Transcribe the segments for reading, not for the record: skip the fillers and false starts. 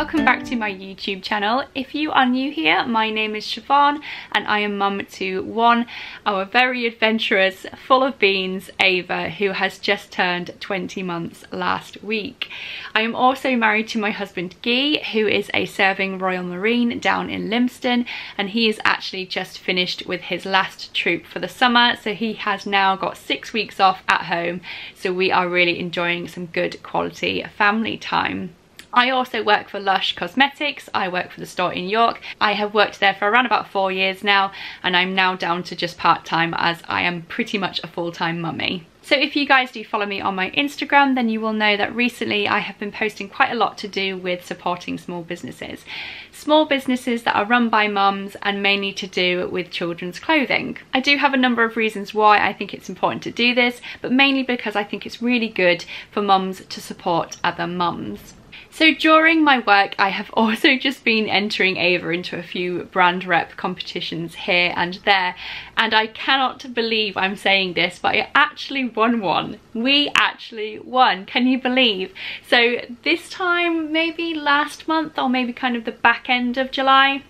welcome back to my YouTube channel. If you are new here, my name is Siobhan and I am mum to one, our very adventurous, full of beans, Ava, who has just turned 20 months last week. I am also married to my husband Guy, who is a serving Royal Marine down in Lympstone, and he is actually just finished with his last troop for the summer, so he has now got 6 weeks off at home, so we are really enjoying some good quality family time. I also work for Lush Cosmetics. I work for the store in York. I have worked there for around about 4 years now, and I'm now down to just part-time as I am pretty much a full-time mummy. So if you guys do follow me on my Instagram, then you will know that recently I have been posting quite a lot to do with supporting small businesses. Small businesses that are run by mums and mainly to do with children's clothing. I do have a number of reasons why I think it's important to do this, but mainly because I think it's really good for mums to support other mums. So during my work, I have also just been entering Ava into a few brand rep competitions here and there, and I cannot believe I'm saying this, but I actually won one. We actually won, can you believe? So this time, maybe last month or maybe kind of the back end of July,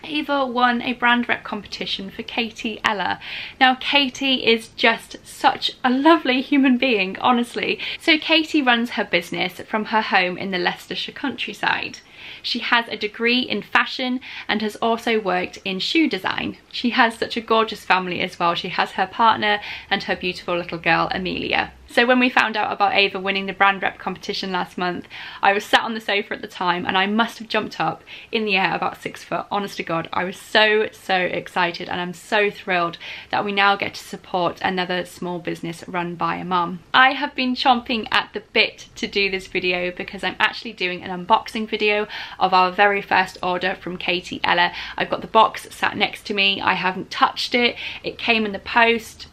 Ava won a brand rep competition for Katie Ella. Now Katie is just such a lovely human being, honestly. So Katie runs her business from her home in the Leicestershire countryside. She has a degree in fashion and has also worked in shoe design. She has such a gorgeous family as well. She has her partner and her beautiful little girl Amelia. So when we found out about Ava winning the brand rep competition last month, I was sat on the sofa at the time and I must have jumped up in the air about 6 foot. Honest to God, I was so excited, and I'm so thrilled that we now get to support another small business run by a mum. I have been chomping at the bit to do this video because I'm actually doing an unboxing video of our very first order from Katie Ella. I've got the box sat next to me. I haven't touched it. It came in the post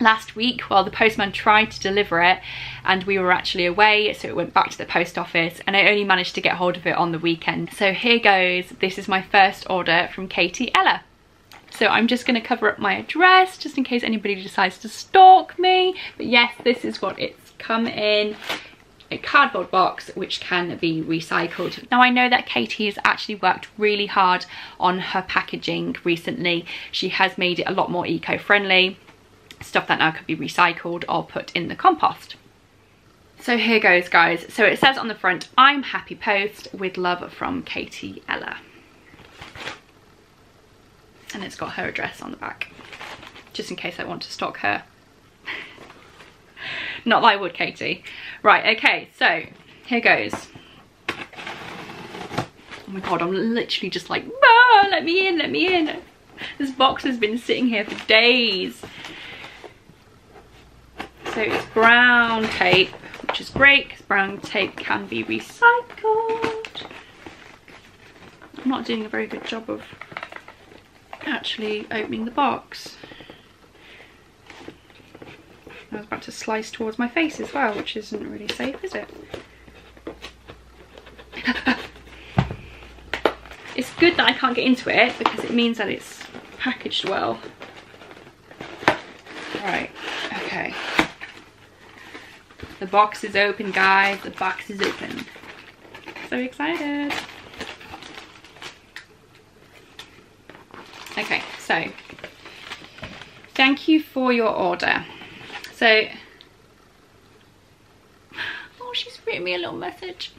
last week while the postman tried to deliver it, and we were actually away, so it went back to the post office and I only managed to get hold of it on the weekend. So here goes. This is my first order from Katie Ella. So I'm just going to cover up my address just in case anybody decides to stalk me, but yes, this is what it's come in. A cardboard box which can be recycled. Now I know that Katie has actually worked really hard on her packaging recently. She has made it a lot more eco-friendly, stuff that now could be recycled or put in the compost. So here goes, guys. So it says on the front, "I'm Happy Post with love from Katie Ella." And it's got her address on the back, just in case I want to stalk her. Not that I would, Katie. Right, okay, so here goes. Oh my God, I'm literally just like, ah, let me in, let me in. This box has been sitting here for days. So it's brown tape, which is great because brown tape can be recycled. I'm not doing a very good job of actually opening the box. I was about to slice towards my face as well, which isn't really safe, is it? It's good that I can't get into it because it means that it's packaged well. Right, okay. The box is open, guys. The box is open. So excited. Okay, so thank you for your order. So, oh, she's written me a little message.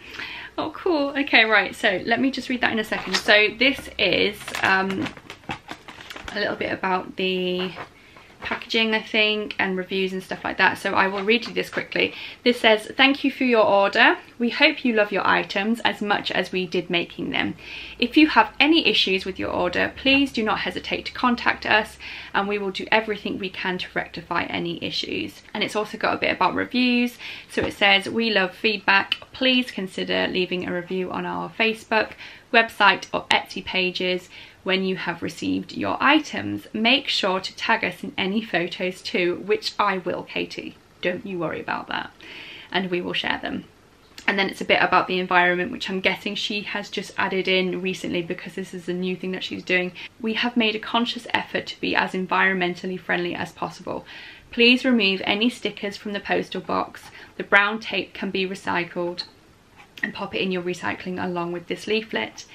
Oh, cool. Okay, right. So let me just read that in a second. So this is a little bit about the packaging, I think, and reviews and stuff like that. So I will read you this quickly. This says, "Thank you for your order. We hope you love your items as much as we did making them. If you have any issues with your order, please do not hesitate to contact us and we will do everything we can to rectify any issues." And it's also got a bit about reviews. So it says, "We love feedback. Please consider leaving a review on our Facebook, website or Etsy pages. When you have received your items, make sure to tag us in any photos too," which I will, Katie. Don't you worry about that. And we will share them. And then it's a bit about the environment, which I'm guessing she has just added in recently because this is a new thing that she's doing. "We have made a conscious effort to be as environmentally friendly as possible. Please remove any stickers from the postal box. The brown tape can be recycled. and pop it in your recycling along with this leaflet.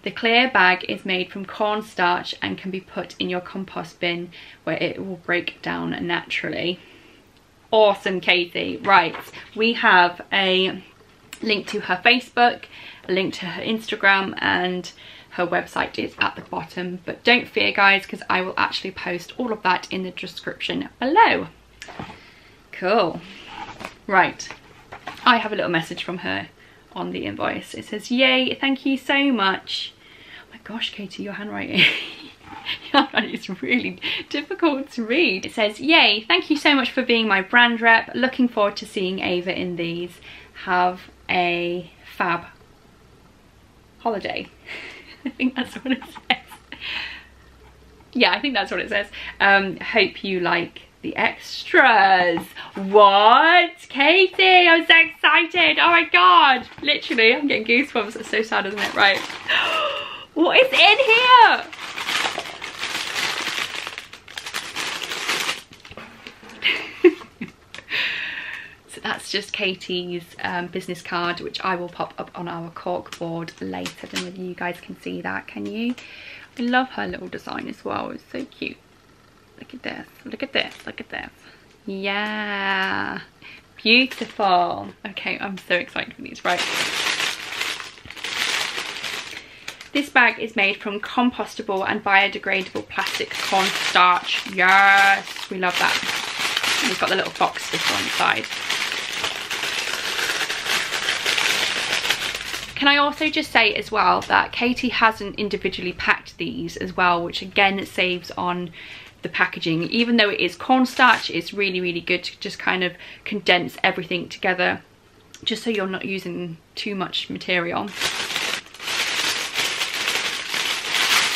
The clear bag is made from cornstarch and can be put in your compost bin where it will break down naturally. Awesome, Katie. Right, we have a link to her Facebook, a link to her Instagram, and her website is at the bottom. But don't fear, guys, because I will actually post all of that in the description below. Cool. Right, I have a little message from her on the invoice. It says, yay, thank you so much. Oh my gosh, Katie, your handwriting. Your handwriting is really difficult to read. It says, yay, thank you so much for being my brand rep. Looking forward to seeing Ava in these. Have a fab holiday. I think that's what it says. Yeah, I think that's what it says. Hope you like the extras. What? Katie, I'm so excited. Oh my god. Literally, I'm getting goosebumps. It's so sad, isn't it? Right. What is in here? So that's just Katie's business card, which I will pop up on our cork board later. I don't know if you guys can see that, can you? I love her little design as well. It's so cute. Look at this, look at this, look at this. Yeah, beautiful. Okay, I'm so excited for these. Right. This bag is made from compostable and biodegradable plastic cornstarch. Yes, we love that. And we've got the little box sticker on the side. Can I also just say as well that Katie hasn't individually packed these as well, which again saves on the packaging. Even though it is cornstarch, it's really good to just kind of condense everything together, just so you're not using too much material.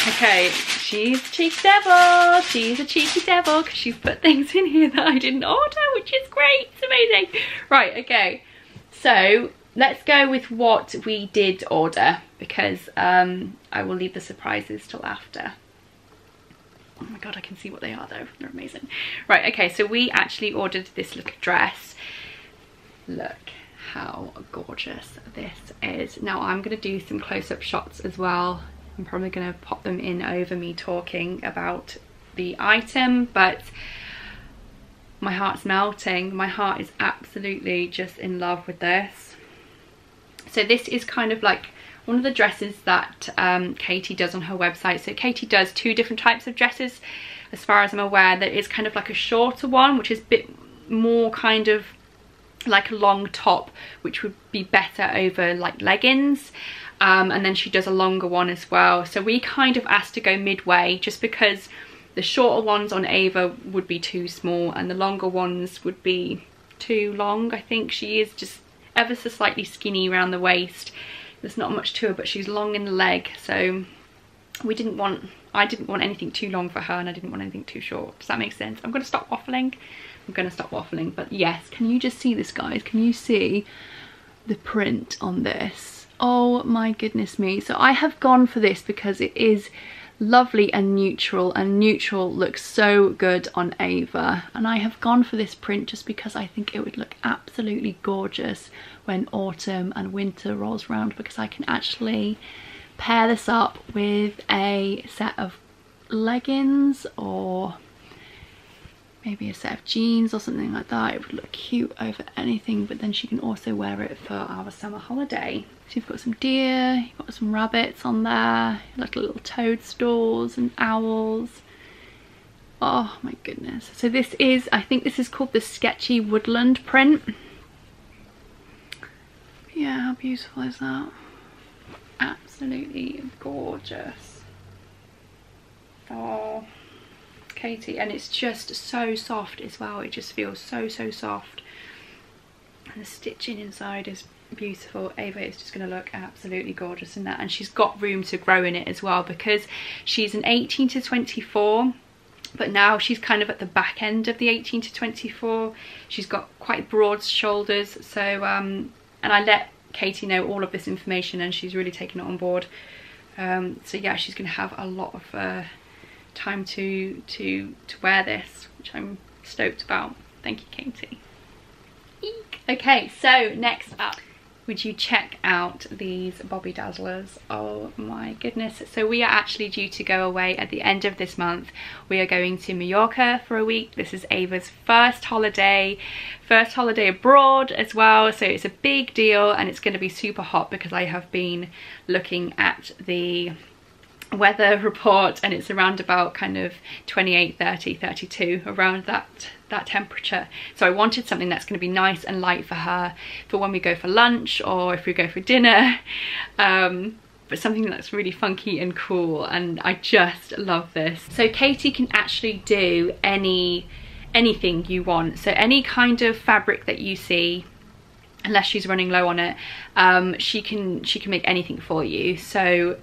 Okay, she's a cheeky devil. She's a cheeky devil because she's put things in here that I didn't order, which is great. It's amazing. Right, okay, so let's go with what we did order, because I will leave the surprises till after. Oh my god, I can see what they are though. They're amazing. Right, okay, so we actually ordered this little dress. Look how gorgeous this is. Now I'm going to do some close-up shots as well. I'm probably going to pop them in over me talking about the item, but my heart's melting. My heart is absolutely just in love with this. So this is kind of like one of the dresses that Katie does on her website. So Katie does two different types of dresses, as far as I'm aware. That is kind of like a shorter one, which is a bit more kind of like a long top, which would be better over like leggings. And then she does a longer one as well. So we kind of asked to go midway, just because the shorter ones on Ava would be too small and the longer ones would be too long. I think she is just ever so slightly skinny around the waist. There's not much to her, but she's long in the leg, so I didn't want anything too long for her, and I didn't want anything too short. Does that make sense? I'm going to stop waffling. I'm going to stop waffling. But yes, can you just see this, guys? Can you see the print on this? Oh my goodness me. So I have gone for this because it is lovely and neutral looks so good on Ava, and I have gone for this print just because I think it would look absolutely gorgeous when autumn and winter rolls around, because I can actually pair this up with a set of leggings or maybe a set of jeans or something like that. It would look cute over anything, but then she can also wear it for our summer holiday. So you've got some deer, you've got some rabbits on there, like little toadstools and owls. Oh my goodness. So this is, I think this is called the Sketchy Woodland print. Yeah, how beautiful is that? Absolutely gorgeous. Oh, Katie, and it's just so soft as well. It just feels so soft, and the stitching inside is beautiful. Ava is just going to look absolutely gorgeous in that, and she's got room to grow in it as well, because she's an 18 to 24, but now she's kind of at the back end of the 18 to 24. She's got quite broad shoulders, so and I let Katie know all of this information, and she's really taken it on board. So yeah, she's going to have a lot of time to wear this, which I'm stoked about. Thank you, Katie. Eek. Okay, so next up, would you check out these Bobby Dazzlers? Oh my goodness. So we are actually due to go away at the end of this month. We are going to Mallorca for a week. This is Ava's first holiday abroad as well. So it's a big deal, and it's going to be super hot because I have been looking at the weather report and it's around about kind of 28, 30, 32, around that temperature. So I wanted something that's going to be nice and light for her for when we go for lunch or if we go for dinner, but something that's really funky and cool, and I just love this. So Katie can actually do anything you want, so any kind of fabric that you see, unless she's running low on it, she can make anything for you. So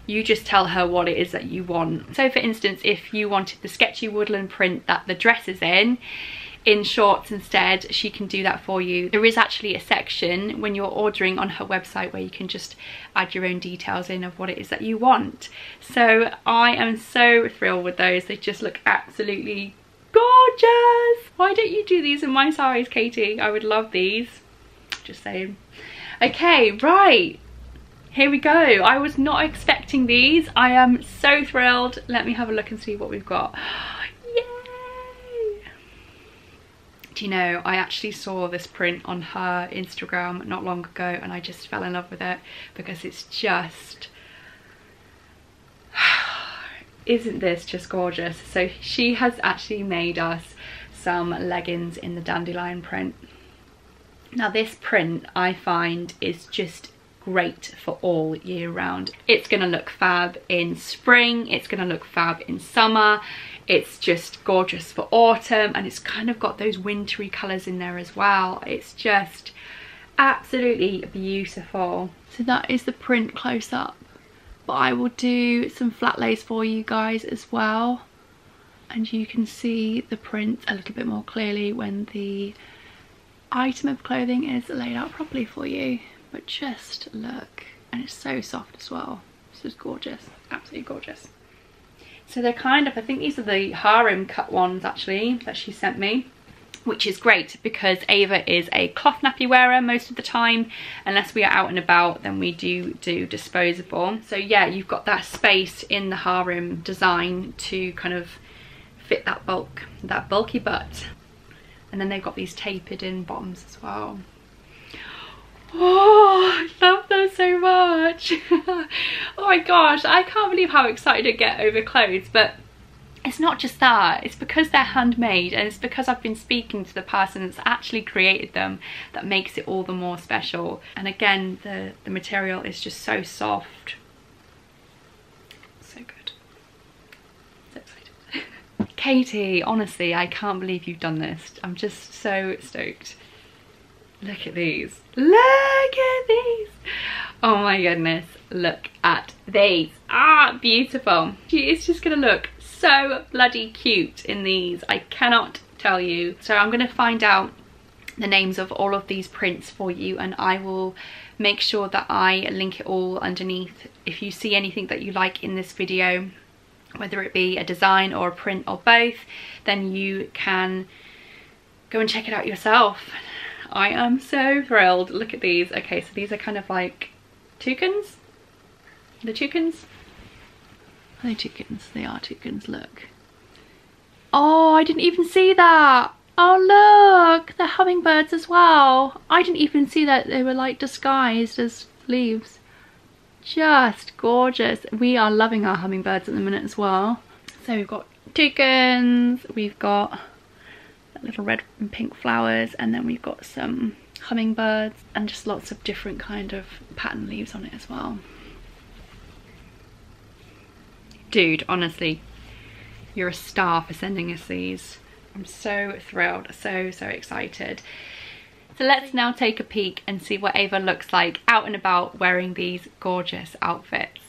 you just tell her what it is that you want. So for instance, if you wanted the sketchy woodland print that the dress is in shorts instead, she can do that for you. There is actually a section when you're ordering on her website where you can just add your own details in of what it is that you want. So I am so thrilled with those. They just look absolutely gorgeous. Why don't you do these in my size, Katie? I would love these. Just saying. Okay, right. Here we go. I was not expecting these. I am so thrilled. Let me have a look and see what we've got. Yay! Do you know, I actually saw this print on her Instagram not long ago and I just fell in love with it because it's just... Isn't this just gorgeous? So she has actually made us some leggings in the dandelion print. Now this print I find is just great for all year round. It's gonna look fab in spring, it's gonna look fab in summer, it's just gorgeous for autumn, and it's kind of got those wintry colours in there as well. It's just absolutely beautiful. So that is the print close up, but I will do some flat lays for you guys as well, and you can see the print a little bit more clearly when the item of clothing is laid out properly for you. But just look, and it's so soft as well. This is gorgeous, absolutely gorgeous. So they're kind of, I think these are the harem cut ones actually that she sent me, which is great because Ava is a cloth nappy wearer most of the time. Unless we are out and about, then we do disposable. So yeah, you've got that space in the harem design to kind of fit that bulky butt. And then they've got these tapered in bottoms as well. Oh, I love them so much. Oh my gosh, I can't believe how excited I get over clothes. But it's not just that, it's because they're handmade, and it's because I've been speaking to the person that's actually created them that makes it all the more special. And again, the material is just so soft. So good. So excited. Katie, honestly, I can't believe you've done this. I'm just so stoked. Look at these. Look at these. Oh my goodness. Look at these. Ah, beautiful. It's just gonna look so bloody cute in these. I cannot tell you. So I'm gonna find out the names of all of these prints for you, and I will make sure that I link it all underneath. If you see anything that you like in this video, whether it be a design or a print or both, then you can go and check it out yourself. I am so thrilled. Look at these. Okay, so these are kind of like toucans. The toucans? Are they toucans? They are toucans, look. Oh, I didn't even see that. Oh look, they're hummingbirds as well. I didn't even see that they were like disguised as leaves. Just gorgeous. We are loving our hummingbirds at the minute as well. So we've got toucans, we've got little red and pink flowers, and then we've got some hummingbirds and just lots of different kind of pattern leaves on it as well. Dude, honestly, you're a star for sending us these. I'm so thrilled, so excited. So let's now take a peek and see what Ava looks like out and about wearing these gorgeous outfits.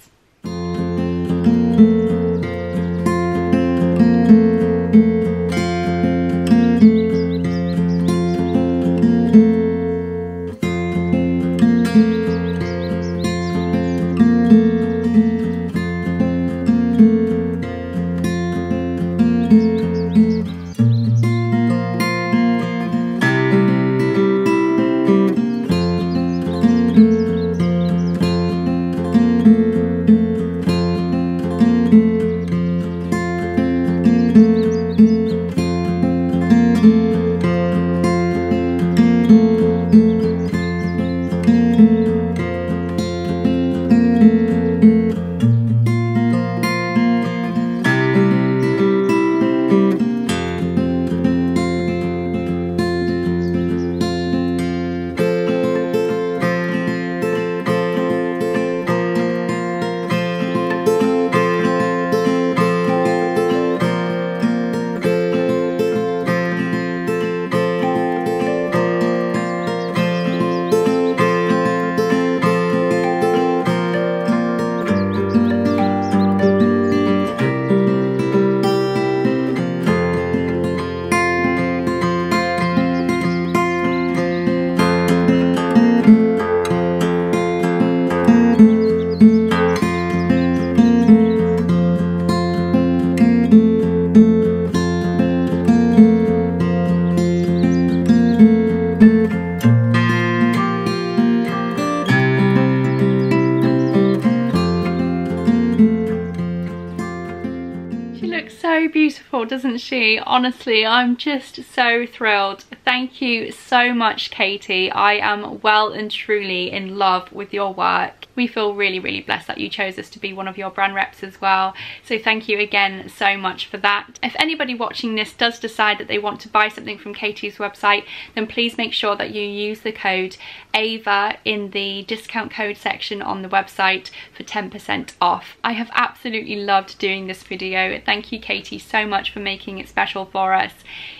honestly, I'm just so thrilled. Thank you so much, Katie. I am well and truly in love with your work. We feel really, really blessed that you chose us to be one of your brand reps as well. So thank you again so much for that. If anybody watching this does decide that they want to buy something from Katie's website, then please make sure that you use the code AVA in the discount code section on the website for 10% off. I have absolutely loved doing this video. Thank you, Katie, so much for making it special for us.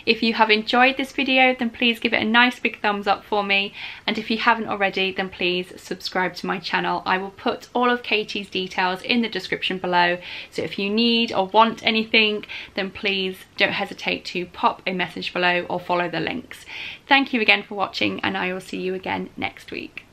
If you have enjoyed this video, then please give it a nice big thumbs up for me. And if you haven't already, then please subscribe to my channel. I will put all of Katie's details in the description below. So if you need or want anything, then please don't hesitate to pop a message below or follow the links. Thank you again for watching, and I will see you again next week.